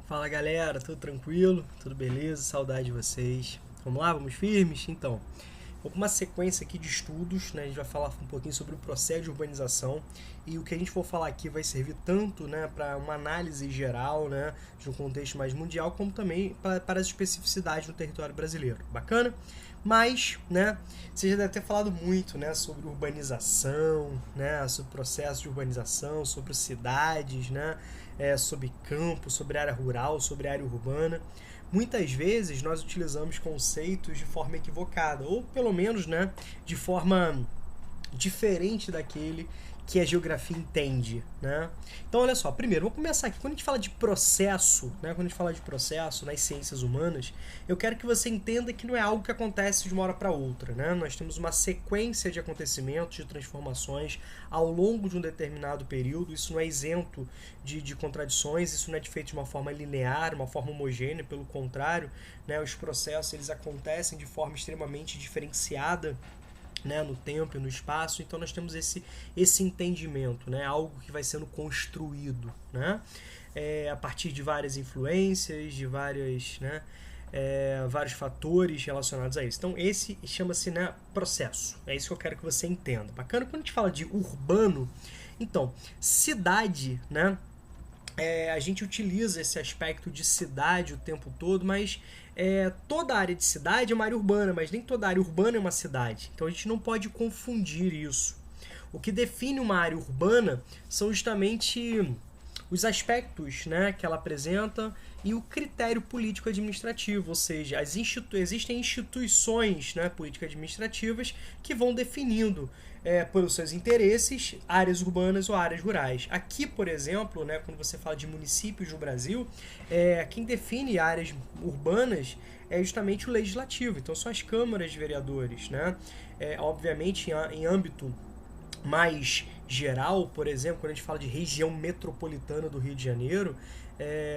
Fala galera, tudo tranquilo? Tudo beleza? Saudade de vocês. Vamos lá, vamos firmes? Então, vou para uma sequência aqui de estudos, né? A gente vai falar um pouquinho sobre o processo de urbanização e o que a gente for falar aqui vai servir tanto, né, para uma análise geral, né, de um contexto mais mundial, como também para as especificidades no território brasileiro. Bacana? Mas, né, você já deve ter falado muito, né, sobre urbanização, né, sobre o processo de urbanização, sobre cidades, né, sobre campo, sobre área rural, sobre área urbana. Muitas vezes nós utilizamos conceitos de forma equivocada, ou pelo menos, né, de forma diferente daquele que a geografia entende, né? Então, olha só, primeiro, vou começar aqui. Quando a gente fala de processo, né? Quando a gente fala de processo nas ciências humanas, eu quero que você entenda que não é algo que acontece de uma hora para outra, né? Nós temos uma sequência de acontecimentos, de transformações ao longo de um determinado período. Isso não é isento de contradições, isso não é feito de uma forma linear, uma forma homogênea, pelo contrário, né? Os processos eles acontecem de forma extremamente diferenciada, né, no tempo e no espaço. Então nós temos esse entendimento, né, algo que vai sendo construído, né, a partir de várias influências, de várias, né, vários fatores relacionados a isso. Então esse chama-se, né, processo. É isso que eu quero que você entenda. Bacana? Quando a gente fala de urbano, então cidade, né, a gente utiliza esse aspecto de cidade o tempo todo, mas toda área de cidade é uma área urbana, mas nem toda área urbana é uma cidade. Então a gente não pode confundir isso. O que define uma área urbana são justamente os aspectos, né, que ela apresenta e o critério político-administrativo, ou seja, existem instituições, né, político-administrativas que vão definindo pelos seus interesses áreas urbanas ou áreas rurais. Aqui, por exemplo, né, quando você fala de municípios no Brasil, quem define áreas urbanas é justamente o legislativo, então são as câmaras de vereadores, né? Obviamente em âmbito mais geral, por exemplo, quando a gente fala de região metropolitana do Rio de Janeiro,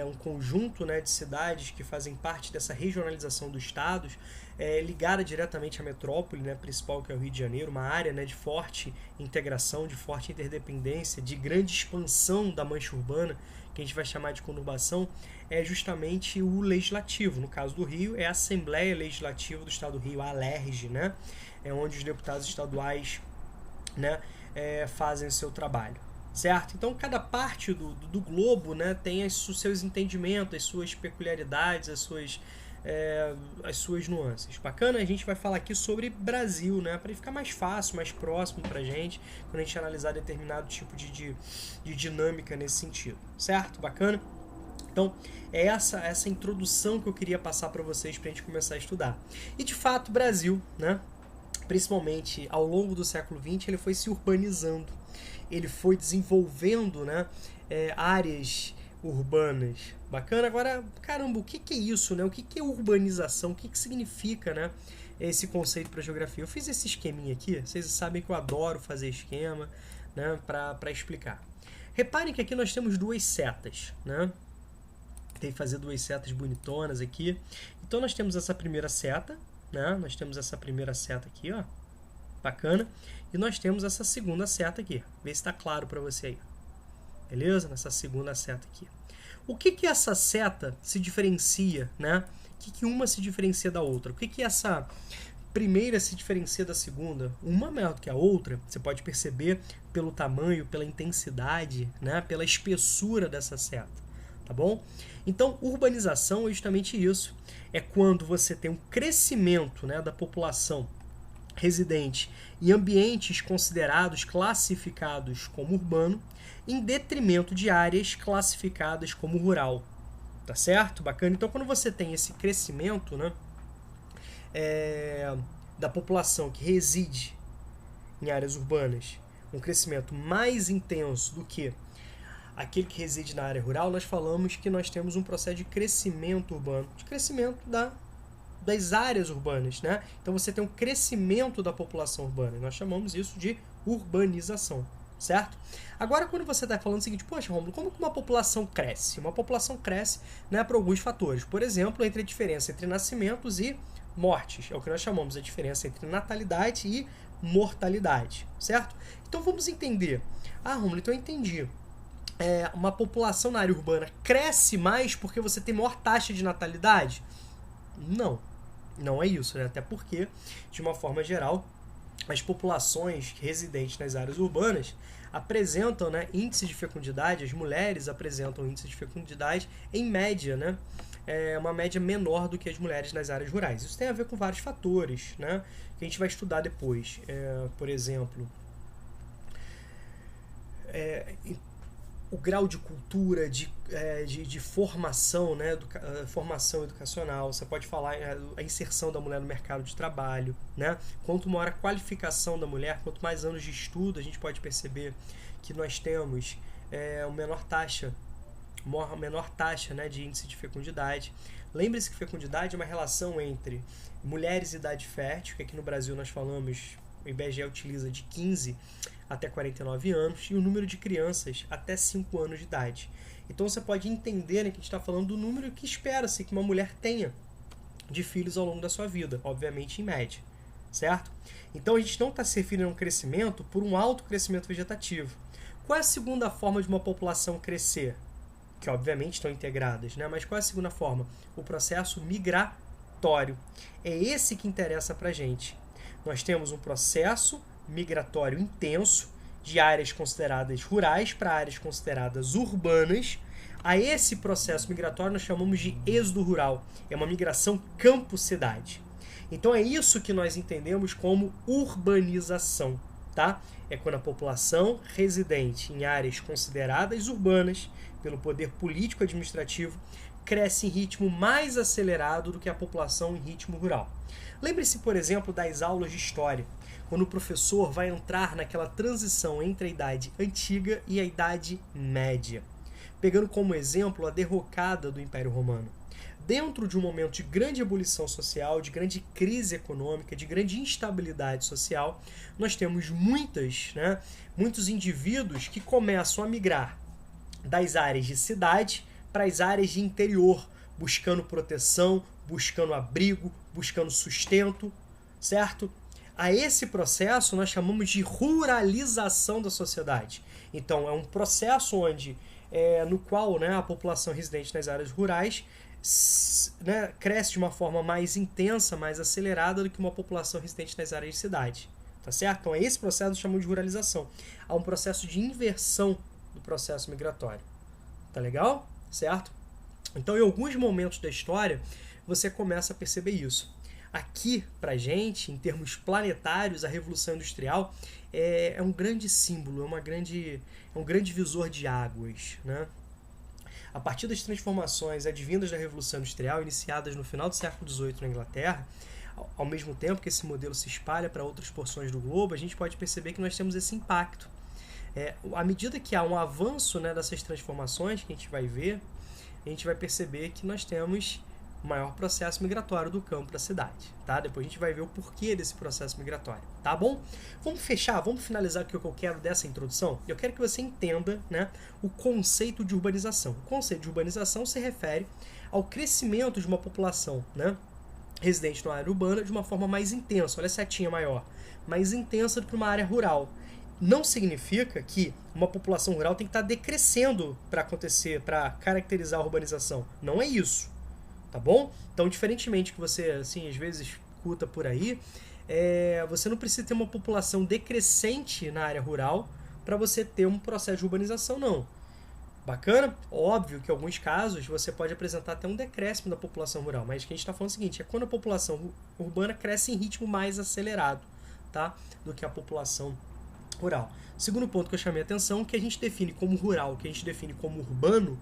um conjunto, né, de cidades que fazem parte dessa regionalização dos estados, ligada diretamente à metrópole, né, principal, que é o Rio de Janeiro, uma área, né, de forte integração, de forte interdependência, de grande expansão da mancha urbana, que a gente vai chamar de conurbação, é justamente o legislativo. No caso do Rio, é a Assembleia Legislativa do Estado do Rio, a ALERJ, né, onde os deputados estaduais, né, fazem o seu trabalho, certo? Então cada parte do globo, né, tem os seus entendimentos, as suas peculiaridades, as suas nuances. Bacana? A gente vai falar aqui sobre Brasil, né, para ficar mais fácil, mais próximo para a gente, quando a gente analisar determinado tipo de dinâmica nesse sentido, certo? Bacana? Então, é essa introdução que eu queria passar para vocês para a gente começar a estudar. E de fato, Brasil, né, principalmente ao longo do século XX, ele foi se urbanizando, ele foi desenvolvendo, né, áreas urbanas. Bacana? Agora, caramba, o que é isso, né? O que é urbanização? O que significa, né, esse conceito para geografia? Eu fiz esse esqueminha aqui, vocês sabem que eu adoro fazer esquema, né, para explicar. Reparem que aqui nós temos duas setas, né? Tem que fazer duas setas bonitonas aqui. Então nós temos essa primeira seta, né? Nós temos essa primeira seta aqui, ó, bacana, e nós temos essa segunda seta aqui. Vê se está claro para você aí, beleza? Nessa segunda seta aqui. O que essa seta se diferencia, né? O que uma se diferencia da outra? O que essa primeira se diferencia da segunda? Uma maior do que a outra, você pode perceber pelo tamanho, pela intensidade, né? Pela espessura dessa seta, tá bom? Então, urbanização é justamente isso. É quando você tem um crescimento, né, da população residente em ambientes considerados, classificados como urbano, em detrimento de áreas classificadas como rural. Tá certo? Bacana? Então, quando você tem esse crescimento, né, da população que reside em áreas urbanas, um crescimento mais intenso do que aquele que reside na área rural, nós falamos que nós temos um processo de crescimento urbano, de crescimento das áreas urbanas, né? Então você tem um crescimento da população urbana, nós chamamos isso de urbanização, certo? Agora, quando você está falando o seguinte, poxa, Rômulo, como que uma população cresce? Uma população cresce, né, por alguns fatores. Por exemplo, entre a diferença entre nascimentos e mortes, é o que nós chamamos a diferença entre natalidade e mortalidade, certo? Então vamos entender. Ah, Rômulo, então eu entendi. uma população na área urbana cresce mais porque você tem maior taxa de natalidade? Não é isso, né? Até porque, de uma forma geral, as populações residentes nas áreas urbanas apresentam, né, índice de fecundidade, as mulheres apresentam índice de fecundidade em média, né? Uma média menor do que as mulheres nas áreas rurais. Isso tem a ver com vários fatores, né, que a gente vai estudar depois. Por exemplo, o grau de cultura, de formação, né, formação educacional. Você pode falar a inserção da mulher no mercado de trabalho, né? Quanto maior a qualificação da mulher, quanto mais anos de estudo, a gente pode perceber que nós temos uma menor taxa, né, de índice de fecundidade. Lembre-se que fecundidade é uma relação entre mulheres e idade fértil, que aqui no Brasil nós falamos, o IBGE utiliza de 15 até 49 anos, e o número de crianças até 5 anos de idade. Então você pode entender, né, que a gente está falando do número que espera-se que uma mulher tenha de filhos ao longo da sua vida, obviamente em média, certo? Então a gente não está se referindo a um crescimento por um alto crescimento vegetativo. Qual é a segunda forma de uma população crescer? Que obviamente estão integradas, né? Mas qual é a segunda forma? O processo migratório. É esse que interessa para a gente. Nós temos um processo migratório intenso de áreas consideradas rurais para áreas consideradas urbanas. A esse processo migratório nós chamamos de êxodo rural. É uma migração campo-cidade. Então é isso que nós entendemos como urbanização, tá? É quando a população residente em áreas consideradas urbanas pelo poder político-administrativo cresce em ritmo mais acelerado do que a população em ritmo rural. Lembre-se, por exemplo, das aulas de história, quando o professor vai entrar naquela transição entre a idade antiga e a idade média, pegando como exemplo a derrocada do Império Romano. Dentro de um momento de grande ebulição social, de grande crise econômica, de grande instabilidade social, nós temos muitos indivíduos que começam a migrar das áreas de cidade para as áreas de interior, buscando proteção, buscando abrigo, buscando sustento, certo? A esse processo nós chamamos de ruralização da sociedade. Então é um processo no qual, né, a população residente nas áreas rurais, né, cresce de uma forma mais intensa, mais acelerada do que uma população residente nas áreas de cidade. Tá certo? Então é esse processo que nós chamamos de ruralização. Há um processo de inversão do processo migratório. Tá legal? Certo? Então em alguns momentos da história você começa a perceber isso. Aqui, pra gente, em termos planetários, a Revolução Industrial é um grande símbolo, é um grande visor de águas, né? A partir das transformações advindas da Revolução Industrial, iniciadas no final do século XVIII na Inglaterra, ao mesmo tempo que esse modelo se espalha para outras porções do globo, a gente pode perceber que nós temos esse impacto. À medida que há um avanço, né, dessas transformações que a gente vai ver, a gente vai perceber que nós temos maior processo migratório do campo para a cidade, tá? Depois a gente vai ver o porquê desse processo migratório, tá bom? Vamos finalizar o que eu quero dessa introdução? Eu quero que você entenda, né, o conceito de urbanização. O conceito de urbanização se refere ao crescimento de uma população, né, residente na área urbana de uma forma mais intensa. Olha a setinha maior, mais intensa do que uma área rural. Não significa que uma população rural tem que estar decrescendo para acontecer, para caracterizar a urbanização. Não é isso. Tá bom? Então, diferentemente que você, assim, às vezes escuta por aí, você não precisa ter uma população decrescente na área rural para você ter um processo de urbanização, não. Bacana? Óbvio que em alguns casos você pode apresentar até um decréscimo da população rural, mas o que a gente está falando é o seguinte, é quando a população urbana cresce em ritmo mais acelerado, tá? Do que a população rural. Segundo ponto que eu chamei a atenção, que a gente define como rural, que a gente define como urbano,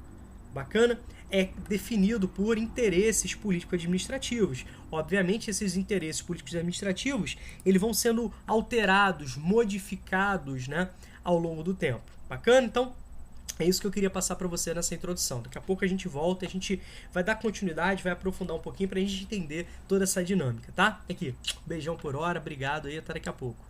bacana, é definido por interesses político-administrativos. Obviamente, esses interesses políticos e administrativos eles vão sendo alterados, modificados, né, ao longo do tempo. Bacana? Então, é isso que eu queria passar para você nessa introdução. Daqui a pouco a gente volta, a gente vai dar continuidade, vai aprofundar um pouquinho para a gente entender toda essa dinâmica, tá? Aqui, beijão por hora, obrigado aí, até daqui a pouco.